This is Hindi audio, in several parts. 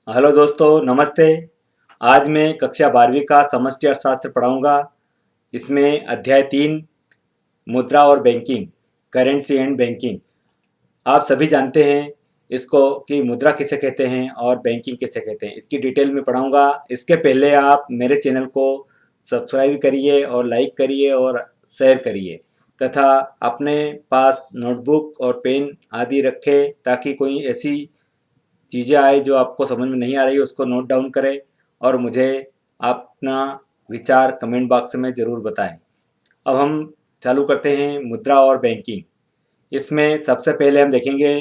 हेलो दोस्तों, नमस्ते। आज मैं कक्षा 12वीं का समष्टि अर्थशास्त्र पढ़ाऊंगा। इसमें अध्याय 3 मुद्रा और बैंकिंग, करेंसी एंड बैंकिंग। आप सभी जानते हैं इसको कि मुद्रा किसे कहते हैं और बैंकिंग किसे कहते हैं। इसकी डिटेल में पढ़ाऊंगा। इसके पहले आप मेरे चैनल को सब्सक्राइब करिए और लाइक करिए और शेयर करिए तथा अपने पास नोटबुक और पेन आदि रखें ताकि कोई ऐसी चीज़ें आए जो आपको समझ में नहीं आ रही उसको नोट डाउन करें और मुझे अपना विचार कमेंट बॉक्स में ज़रूर बताएं। अब हम चालू करते हैं मुद्रा और बैंकिंग। इसमें सबसे पहले हम देखेंगे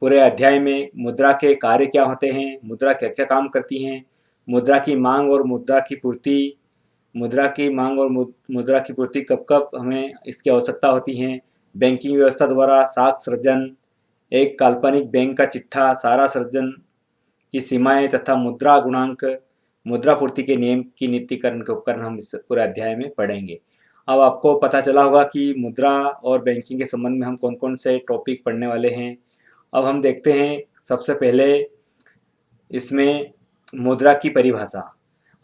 पूरे अध्याय में मुद्रा के कार्य क्या होते हैं, मुद्रा क्या क्या काम करती हैं, मुद्रा की मांग और मुद्रा की पूर्ति, मुद्रा की मांग और मुद्रा की पूर्ति कब कब हमें इसकी आवश्यकता होती है, बैंकिंग व्यवस्था द्वारा साख सृजन, एक काल्पनिक बैंक का चिट्ठा, सारा सृजन की सीमाएं तथा मुद्रा गुणांक, मुद्रा पूर्ति के नियम की नीतिकरण के उपकरण हम इस पूरे अध्याय में पढ़ेंगे। अब आपको पता चला होगा कि मुद्रा और बैंकिंग के संबंध में हम कौन कौन से टॉपिक पढ़ने वाले हैं। अब हम देखते हैं सबसे पहले इसमें मुद्रा की परिभाषा।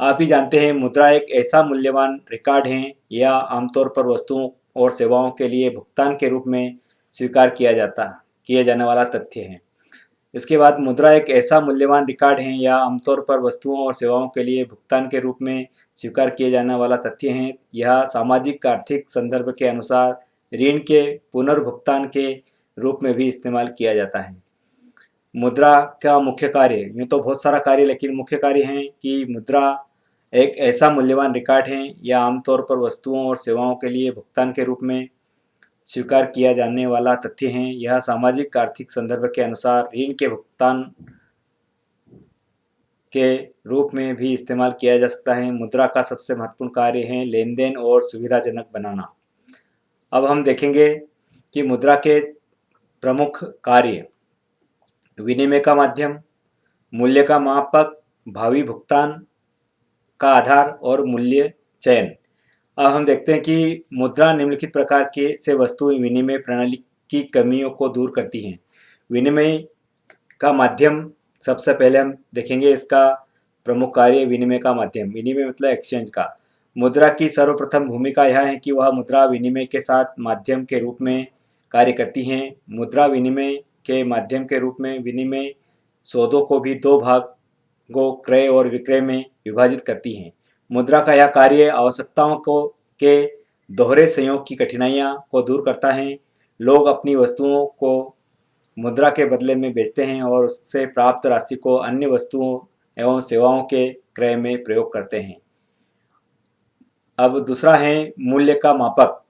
आप ही जानते हैं मुद्रा एक ऐसा मूल्यवान रिकॉर्ड है या आमतौर पर वस्तुओं और सेवाओं के लिए भुगतान के रूप में स्वीकार किया जाने वाला तथ्य है। इसके बाद मुद्रा एक ऐसा मूल्यवान रिकॉर्ड है या आमतौर पर वस्तुओं और सेवाओं के लिए भुगतान के रूप में स्वीकार किए जाने वाला तथ्य है। यह सामाजिक आर्थिक संदर्भ के अनुसार ऋण के पुनर्भुगतान के रूप में भी इस्तेमाल किया जाता है। मुद्रा का मुख्य कार्य, यूँ तो बहुत सारा कार्य लेकिन मुख्य कार्य है कि मुद्रा एक ऐसा मूल्यवान रिकॉर्ड है या आमतौर पर वस्तुओं और सेवाओं के लिए भुगतान के रूप में स्वीकार किया जाने वाला तथ्य है। यह सामाजिक आर्थिक संदर्भ के अनुसार ऋण के भुगतान के रूप में भी इस्तेमाल किया जा सकता है। मुद्रा का सबसे महत्वपूर्ण कार्य है लेन देन और सुविधाजनक बनाना। अब हम देखेंगे कि मुद्रा के प्रमुख कार्य, विनिमय का माध्यम, मूल्य का मापक, भावी भुगतान का आधार और मूल्य चयन। अब हम देखते हैं कि मुद्रा निम्नलिखित प्रकार के से वस्तु विनिमय प्रणाली की कमियों को दूर करती हैं। विनिमय का माध्यम, सबसे पहले हम देखेंगे इसका प्रमुख कार्य विनिमय का माध्यम। विनिमय मतलब एक्सचेंज का। मुद्रा की सर्वप्रथम भूमिका यह है कि वह मुद्रा विनिमय के साथ माध्यम के रूप में कार्य करती हैं। मुद्रा विनिमय के माध्यम के रूप में विनिमय सौदों को भी दो भागों क्रय और विक्रय में विभाजित करती हैं। मुद्रा का यह कार्य आवश्यकताओं को के दोहरे संयोग की कठिनाइयाँ को दूर करता है। लोग अपनी वस्तुओं को मुद्रा के बदले में बेचते हैं और उससे प्राप्त राशि को अन्य वस्तुओं एवं सेवाओं के क्रय में प्रयोग करते हैं। अब दूसरा है मूल्य का मापक।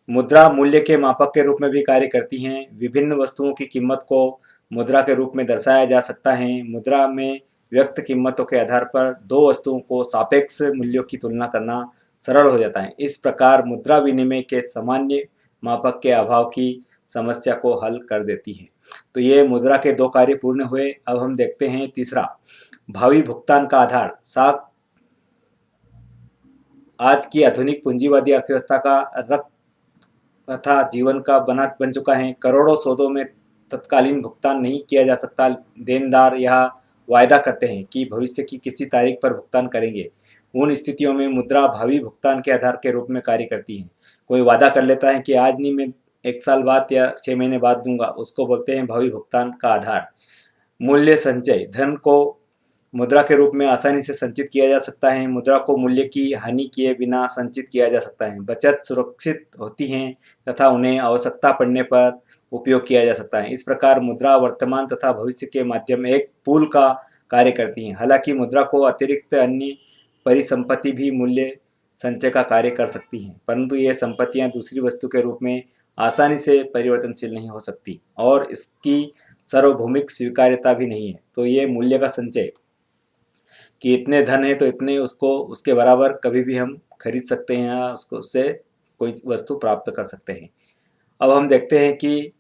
मुद्रा मूल्य के मापक के रूप में भी कार्य करती हैं। विभिन्न वस्तुओं की कीमत को मुद्रा के रूप में दर्शाया जा सकता है। मुद्रा में व्यक्त कीमतों के आधार पर दो वस्तुओं को सापेक्ष मूल्यों की तुलना करना सरल हो जाता है। इस प्रकार मुद्रा विनिमय के सामान्य मापक के अभाव की समस्या को हल कर देती है। तो ये मुद्रा के दो कार्य पूर्ण हुए। अब हम देखते हैं तीसरा, भावी भुगतान का आधार। साख आज की आधुनिक पूंजीवादी अर्थव्यवस्था का रक्त तथा जीवन का बन चुका है। करोड़ों सौदों में तत्कालीन भुगतान नहीं किया जा सकता। देनदार यह वायदा करते हैं कि भविष्य की किसी तारीख पर भुगतान करेंगे। उन स्थितियों में मुद्रा भावी भुगतान के आधार के रूप में कार्य करती है। कोई वादा कर लेता है कि आज नहीं, मैं 1 साल बाद या 6 महीने बाद दूंगा, उसको बोलते हैं भावी भुगतान का आधार। मूल्य संचय, धन को मुद्रा के रूप में आसानी से संचित किया जा सकता है। मुद्रा को मूल्य की हानि किए बिना संचित किया जा सकता है। बचत सुरक्षित होती हैं तथा उन्हें आवश्यकता पड़ने पर उपयोग किया जा सकता है। इस प्रकार मुद्रा वर्तमान तथा भविष्य के माध्यम एक पूल का कार्य करती हैं। हालांकि मुद्रा को अतिरिक्त अन्य परिसंपत्ति भी मूल्य संचय का कार्य कर सकती हैं, परंतु ये संपत्तियां दूसरी वस्तु के रूप में आसानी से परिवर्तनशील नहीं हो सकती और इसकी सार्वभौमिक स्वीकार्यता भी नहीं है। तो ये मूल्य का संचय कि इतने धन है तो इतने उसको उसके बराबर कभी भी हम खरीद सकते हैं या उसको उससे कोई वस्तु प्राप्त कर सकते हैं। अब हम देखते हैं कि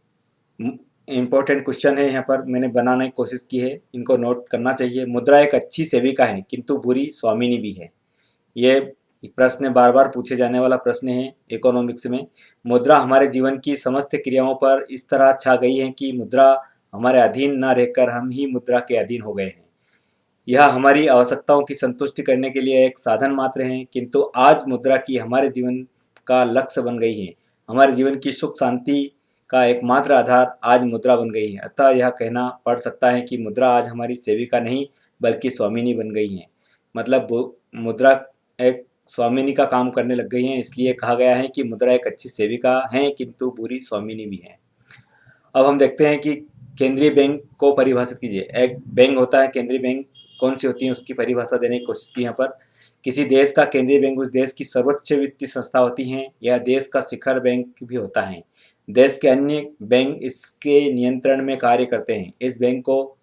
इम्पोर्टेंट क्वेश्चन है, यहाँ पर मैंने बनाने की कोशिश की है, इनको नोट करना चाहिए। मुद्रा एक अच्छी सेविका है किंतु बुरी स्वामिनी भी है। ये प्रश्न बार बार पूछे जाने वाला प्रश्न है इकोनॉमिक्स में। मुद्रा हमारे जीवन की समस्त क्रियाओं पर इस तरह छा गई है कि मुद्रा हमारे अधीन न रहकर हम ही मुद्रा के अधीन हो गए हैं। यह हमारी आवश्यकताओं की संतुष्टि करने के लिए एक साधन मात्र है, किंतु आज मुद्रा की हमारे जीवन का लक्ष्य बन गई है। हमारे जीवन की सुख शांति का एकमात्र आधार आज मुद्रा बन गई है। अतः यह कहना पड़ सकता है कि मुद्रा आज हमारी सेविका नहीं बल्कि स्वामिनी बन गई है। मतलब मुद्रा एक स्वामिनी का काम करने लग गई है, इसलिए कहा गया है कि मुद्रा एक अच्छी सेविका है किंतु बुरी स्वामिनी भी है। अब हम देखते हैं कि केंद्रीय बैंक को परिभाषित कीजिए। एक बैंक होता है केंद्रीय बैंक, कौन सी होती है उसकी परिभाषा देने की कोशिश की यहाँ पर। किसी देश का केंद्रीय बैंक उस देश की सर्वोच्च वित्तीय संस्था होती है। यह देश का शिखर बैंक भी होता है। देश के अन्य बैंक इसके नियंत्रण में कार्य करते हैं। इस बैंक को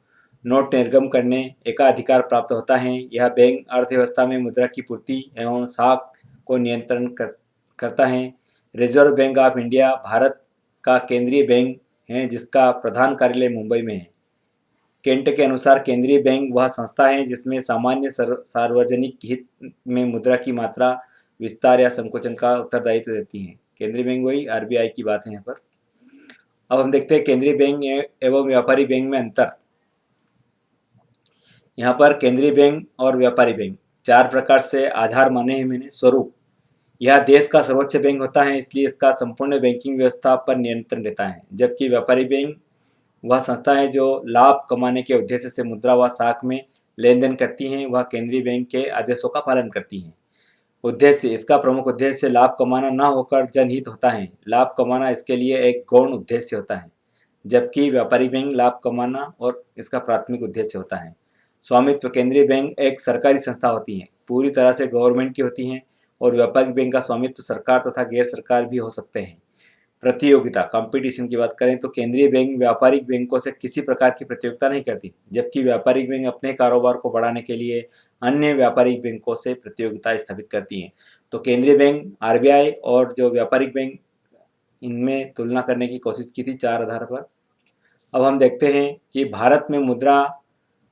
नोट निर्गम करने एकाधिकार प्राप्त होता है। यह बैंक अर्थव्यवस्था में मुद्रा की पूर्ति एवं साख को नियंत्रण करता है। Reserve bank of India Bharat का केंद्रीय बैंक है जिसका प्रधान कार्यालय मुंबई में है। केंट के अनुसार केंद्रीय बैंक वह संस्था है जिसमें सामान्य सार्वजनिक हित में मुद्रा की मात्रा, विस्तार या संकोचन का उत्तरदायित्व रहती है। केंद्रीय बैंक वही आरबीआई की बात है यहाँ पर। अब हम देखते हैं केंद्रीय बैंक एवं व्यापारी बैंक में अंतर। यहाँ पर केंद्रीय बैंक और व्यापारी बैंक चार प्रकार से आधार माने हैं मैंने। स्वरूप, यह देश का सर्वोच्च बैंक होता है इसलिए इसका संपूर्ण बैंकिंग व्यवस्था पर नियंत्रण रहता है। जबकि व्यापारी बैंक वह संस्था है जो लाभ कमाने के उद्देश्य से मुद्रा व साख में लेन देन करती हैं। वह केंद्रीय बैंक के आदेशों का पालन करती हैं। उद्देश्य, इसका प्रमुख उद्देश्य लाभ कमाना न होकर जनहित होता है। लाभ कमाना इसके लिए एक गौण उद्देश्य होता है, जबकि व्यापारी बैंक लाभ कमाना और इसका प्राथमिक उद्देश्य होता है। स्वामित्व, केंद्रीय बैंक एक सरकारी संस्था होती है, पूरी तरह से गवर्नमेंट की होती हैं और व्यापारिक बैंक का स्वामित्व सरकार तथा गैर सरकार भी हो सकते हैं। प्रतियोगिता, कंपटीशन की बात करें तो केंद्रीय बैंक व्यापारिक बैंकों से किसी प्रकार की प्रतियोगिता नहीं करती, जबकि व्यापारिक बैंक अपने कारोबार को बढ़ाने के लिए अन्य व्यापारिक बैंकों से प्रतियोगिता स्थापित करती हैं। तो केंद्रीय बैंक आरबीआई और जो व्यापारिक बैंक, इनमें तुलना करने की कोशिश की थी चार आधार पर। अब हम देखते हैं कि भारत में मुद्रा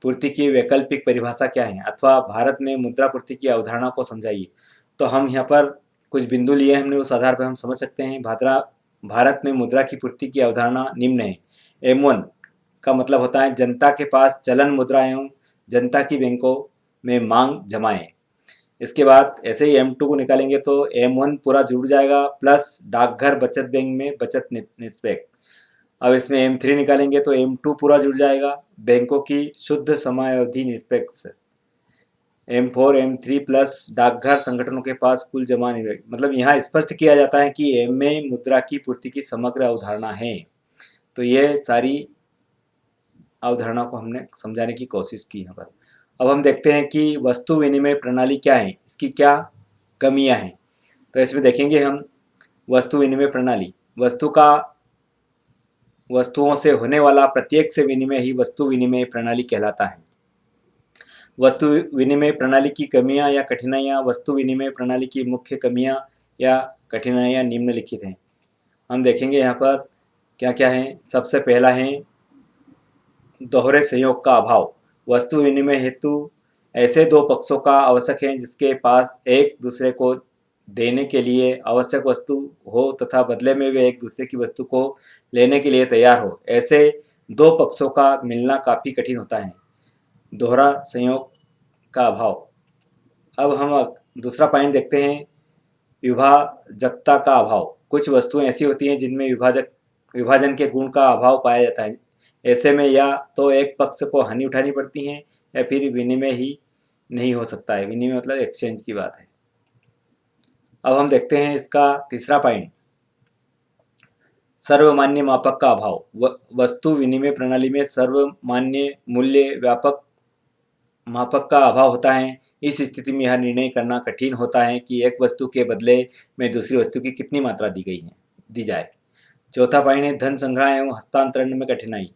पूर्ति की वैकल्पिक परिभाषा क्या है, अथवा भारत में मुद्रा पूर्ति की अवधारणा को समझाइए। तो हम यहाँ पर कुछ बिंदु लिए हमने, उस आधार पर हम समझ सकते हैं। भारत में मुद्रा की पूर्ति की अवधारणा निम्न है। M1 का मतलब होता है जनता के पास चलन मुद्रा एवं जनता की बैंकों में मांग जमाएं। इसके बाद ऐसे ही M2 को निकालेंगे तो M1 पूरा जुड़ जाएगा प्लस डाकघर बचत बैंक में बचत निष्पक्ष। अब इसमें M3 निकालेंगे तो M2 पूरा जुड़ जाएगा, बैंकों की शुद्ध समयावधि निरपेक्ष। M4 M3 प्लस डाकघर संगठनों के पास कुल जमा निवेश। मतलब यहाँ स्पष्ट किया जाता है कि M में मुद्रा की पूर्ति की समग्र अवधारणा है। तो ये सारी अवधारणा को हमने समझाने की कोशिश की यहाँ पर। अब हम देखते हैं कि वस्तु विनिमय प्रणाली क्या है, इसकी क्या कमियां हैं। तो इसमें देखेंगे हम वस्तु विनिमय प्रणाली, वस्तुओं से होने वाला प्रत्येक से विनिमय ही वस्तु विनिमय प्रणाली कहलाता है। वस्तु विनिमय प्रणाली की कमियां या कठिनाइयां। वस्तु विनिमय प्रणाली की मुख्य कमियां या कठिनाइयां निम्नलिखित हैं। हम देखेंगे यहाँ पर क्या क्या है। सबसे पहला है दोहरे सहयोग का अभाव। वस्तु विनिमय हेतु ऐसे दो पक्षों का आवश्यक है जिसके पास एक दूसरे को देने के लिए आवश्यक वस्तु हो तथा बदले में वे एक दूसरे की वस्तु को लेने के लिए तैयार हो। ऐसे दो पक्षों का मिलना काफ़ी कठिन होता है। दोहरा संयोग का अभाव। अब हम दूसरा पॉइंट देखते हैं, विभाजकता का अभाव। कुछ वस्तुएं ऐसी होती हैं जिनमें विभाजन के गुण का अभाव पाया जाता है। ऐसे में या तो एक पक्ष को हानि उठानी पड़ती है या फिर विनिमय ही नहीं हो सकता है। विनिमय मतलब एक्सचेंज की बात है। अब हम देखते हैं इसका तीसरा पॉइंट, सर्वमान्य मापक का अभाव। वस्तु विनिमय प्रणाली में सर्वमान्य मूल्य व्यापक मापक का अभाव होता है। इस स्थिति में यह निर्णय करना कठिन होता है कि एक वस्तु के बदले में दूसरी वस्तु की कितनी मात्रा दी जाए। चौथा पॉइंट है धन संग्रह एवं हस्तांतरण में कठिनाई।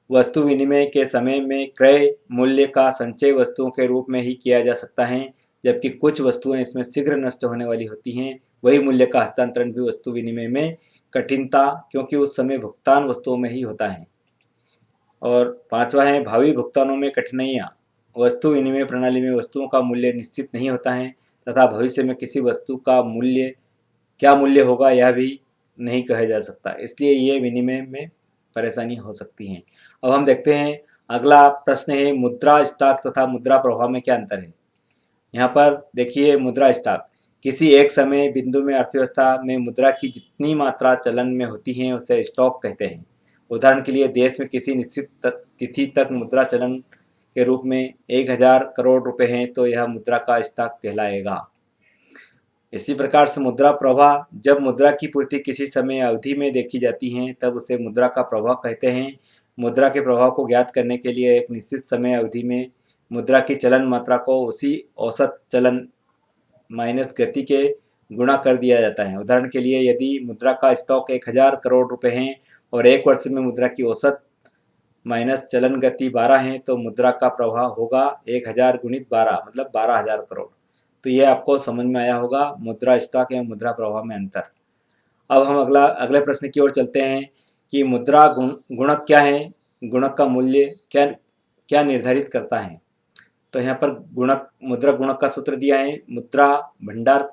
वस्तु विनिमय के समय में क्रय मूल्य का संचय वस्तुओं के रूप में ही किया जा सकता है, जबकि कुछ वस्तुएं इसमें शीघ्र नष्ट होने वाली होती हैं। वही मूल्य का हस्तांतरण भी वस्तु विनिमय में कठिनता, क्योंकि उस समय भुगतान वस्तुओं में ही होता है। और पांचवा है भावी भुगतानों में कठिनाइयाँ। वस्तु विनिमय प्रणाली में वस्तुओं का मूल्य निश्चित नहीं होता है तथा भविष्य में किसी वस्तु का क्या मूल्य होगा यह भी नहीं कहा जा सकता, इसलिए ये विनिमय में परेशानी हो सकती है। अब हम देखते हैं अगला प्रश्न है मुद्रा स्टॉक तथा मुद्रा प्रवाह में क्या अंतर है। यहाँ पर देखिए मुद्रा स्टॉक किसी एक समय बिंदु में अर्थव्यवस्था में मुद्रा की जितनी मात्रा चलन में होती है उसे स्टॉक कहते हैं। उदाहरण के लिए देश में किसी निश्चित तिथि तक मुद्रा चलन के रूप में 1000 करोड़ रुपए हैं तो यह मुद्रा का स्टॉक कहलाएगा। इसी प्रकार से मुद्रा प्रवाह जब मुद्रा की पूर्ति किसी समय अवधि में देखी जाती है तब उसे मुद्रा का प्रवाह कहते हैं। मुद्रा के प्रवाह को ज्ञात करने के लिए एक निश्चित समय अवधि में मुद्रा की चलन मात्रा को उसी औसत चलन माइनस गति के गुणा कर दिया जाता है। उदाहरण के लिए यदि मुद्रा का स्टॉक 1000 करोड़ रुपए हैं और एक वर्ष में मुद्रा की औसत माइनस चलन गति 12 है तो मुद्रा का प्रवाह होगा 1000 गुणित 12 मतलब 12,000 करोड़। तो ये आपको समझ में आया होगा मुद्रा स्टॉक एवं मुद्रा प्रवाह में अंतर। अब हम अगले प्रश्न की ओर चलते हैं कि मुद्रा गुणक क्या है, गुणक का मूल्य क्या क्या निर्धारित करता है। तो यहाँ पर मुद्रा गुणक का सूत्र दिया है, मुद्रा भंडार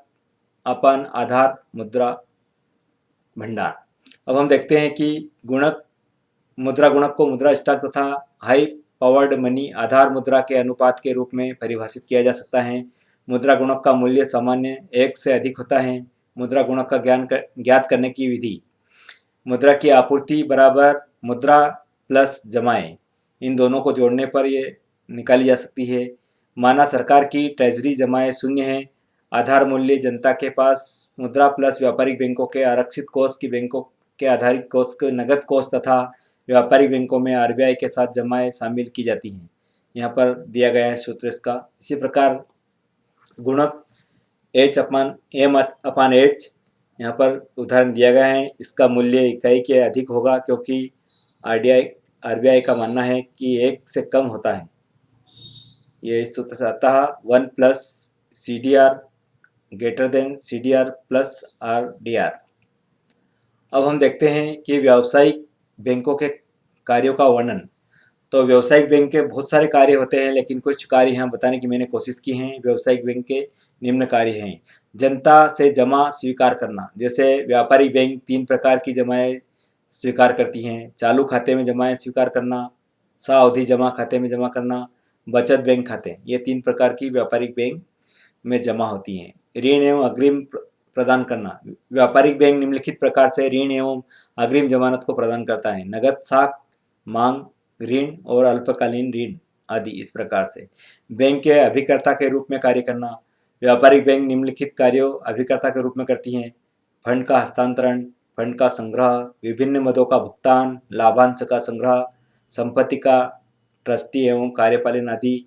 अपन आधार मुद्रा भंडार। अब हम देखते हैं कि मुद्रा गुणक को मुद्रा स्टॉक तथा हाई पावर्ड मनी आधार मुद्रा के अनुपात के रूप में परिभाषित किया जा सकता है। मुद्रा गुणक का मूल्य सामान्य 1 से अधिक होता है। मुद्रा गुणक का ज्ञात करने की विधि, मुद्रा की आपूर्ति बराबर मुद्रा प्लस जमाएं, इन दोनों को जोड़ने पर ये निकाली जा सकती है। माना सरकार की ट्रेजरी जमाएं 0 है, आधार मूल्य जनता के पास मुद्रा प्लस व्यापारिक बैंकों के आरक्षित कोष की बैंकों के आधारित कोष के नगद कोष तथा व्यापारिक बैंकों में आरबीआई के साथ जमाएं शामिल की जाती हैं। यहाँ पर दिया गया है सूत्र इसका। इसी प्रकार गुणक H/M/H यहाँ पर उदाहरण दिया गया है, इसका मूल्य इकाई के अधिक होगा क्योंकि आरबीआई का मानना है कि 1 से कम होता है। ये सूत्र से आता है 1 plus CDR greater than CDR plus RDR। अब हम देखते हैं कि व्यावसायिक बैंकों के कार्यों का वर्णन। तो व्यावसायिक बैंक के बहुत सारे कार्य होते हैं लेकिन कुछ कार्य यहाँ बताने की मैंने कोशिश की है। व्यावसायिक बैंक के निम्न कार्य हैं, जनता से जमा स्वीकार करना, जैसे व्यापारिक बैंक 3 प्रकार की जमाएं स्वीकार करती हैं, चालू खाते में जमाएं स्वीकार करना, सावधि जमा खाते में जमा करना, बचत बैंक खाते। ये 3 प्रकार की व्यापारिक बैंक में जमा होती हैं। ऋण एवं अग्रिम प्रदान करना, व्यापारिक बैंक निम्नलिखित प्रकार से ऋण एवं अग्रिम जमानत को प्रदान करता है, नगद साख, मांग ऋण और अल्पकालीन ऋण आदि। इस प्रकार से बैंक के अभिकर्ता के रूप में कार्य करना, व्यापारिक बैंक निम्नलिखित कार्यों अभिकर्ता के रूप में करती हैं, फंड का हस्तांतरण, फंड का संग्रह, विभिन्न मदों का भुगतान, लाभांश का संग्रह, संपत्ति का ट्रस्टी एवं कार्यपालन आदि,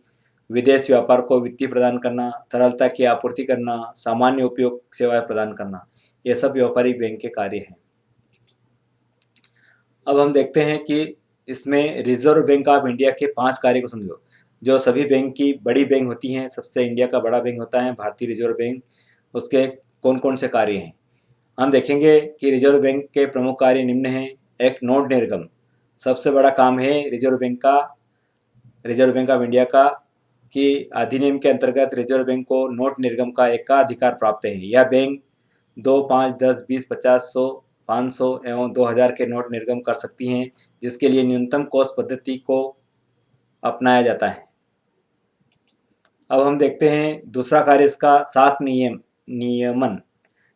विदेश व्यापार को वित्तीय प्रदान करना, तरलता की आपूर्ति करना, सामान्य उपयोग सेवाएं प्रदान करना, ये सब व्यापारिक बैंक के कार्य हैं। अब हम देखते हैं कि इसमें रिजर्व बैंक ऑफ इंडिया के 5 कार्य को समझो। जो सभी बैंक की बड़ी बैंक होती हैं, सबसे इंडिया का बड़ा बैंक होता है भारतीय रिजर्व बैंक, उसके कौन कौन से कार्य हैं हम देखेंगे कि रिजर्व बैंक के प्रमुख कार्य निम्न हैं। एक, नोट निर्गम, सबसे बड़ा काम है रिजर्व बैंक ऑफ इंडिया का कि अधिनियम के अंतर्गत रिजर्व बैंक को नोट निर्गम का एकाधिकार प्राप्त है। यह बैंक 2, 5, 10, 20, 50, 100, 500 एवं 2000 के नोट निर्गम कर सकती हैं, जिसके लिए न्यूनतम कोष पद्धति को अपनाया जाता है। अब हम देखते हैं दूसरा कार्य इसका, साख नियमन।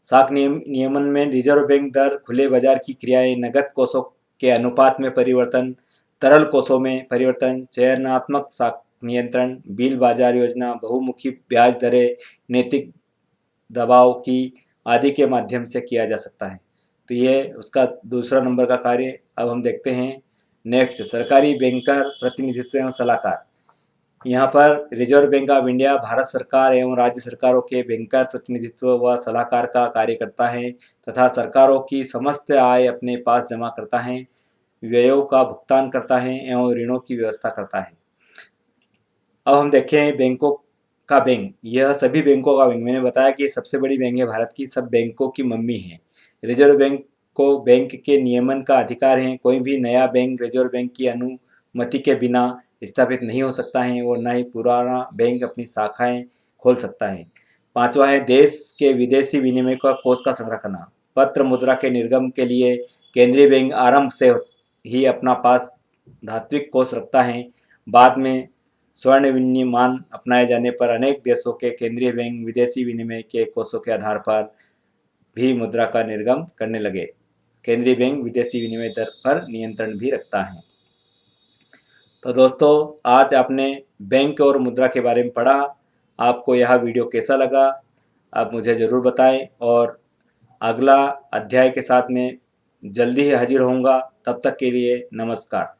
साख नियमन में रिजर्व बैंक दर, खुले बाजार की क्रियाएं, नगद कोषों के अनुपात में परिवर्तन, तरल कोषों में परिवर्तन, चयनात्मक साख नियंत्रण, बिल बाजार योजना, बहुमुखी ब्याज दरें, नैतिक दबाव की आदि के माध्यम से किया जा सकता है। तो ये उसका दूसरा नंबर का कार्य। अब हम देखते हैं नेक्स्ट, सरकारी बैंकर प्रतिनिधित्व एवं सलाहकार। यहाँ पर reserve bank of India Bharat सरकार एवं राज्य सरकारों के बैंकर प्रतिनिधित्व व सलाहकार का कार्य करता है तथा सरकारों की समस्त आय अपने पास जमा करता है, व्ययों का भुगतान करता है एवं ऋणों की व्यवस्था करता है। अब हम देखें बैंकों का बैंक। यह सभी बैंकों का बैंक, मैंने बताया कि सबसे बड़ी बैंक है भारत की, सब बैंकों की मम्मी है। रिजर्व बैंक को बैंक के नियमन का अधिकार है। कोई भी नया बैंक रिजर्व बैंक की अनुमति के बिना स्थापित नहीं हो सकता है और न ही पुराना बैंक अपनी शाखाएं खोल सकता है। 5वां है, देश के विदेशी विनिमय का कोष का संग्रह करना। पत्र मुद्रा के निर्गम के लिए केंद्रीय बैंक आरंभ से ही अपना पास धात्विक कोष रखता है। बाद में स्वर्ण विनिर्माण अपनाए जाने पर अनेक देशों के केंद्रीय बैंक विदेशी विनिमय के कोषों के आधार पर भी मुद्रा का निर्गम करने लगे। केंद्रीय बैंक विदेशी विनिमय दर पर नियंत्रण भी रखता है। तो दोस्तों, आज आपने बैंक और मुद्रा के बारे में पढ़ा। आपको यह वीडियो कैसा लगा आप मुझे ज़रूर बताएं, और अगला अध्याय के साथ में जल्दी ही हाजिर होऊंगा। तब तक के लिए नमस्कार।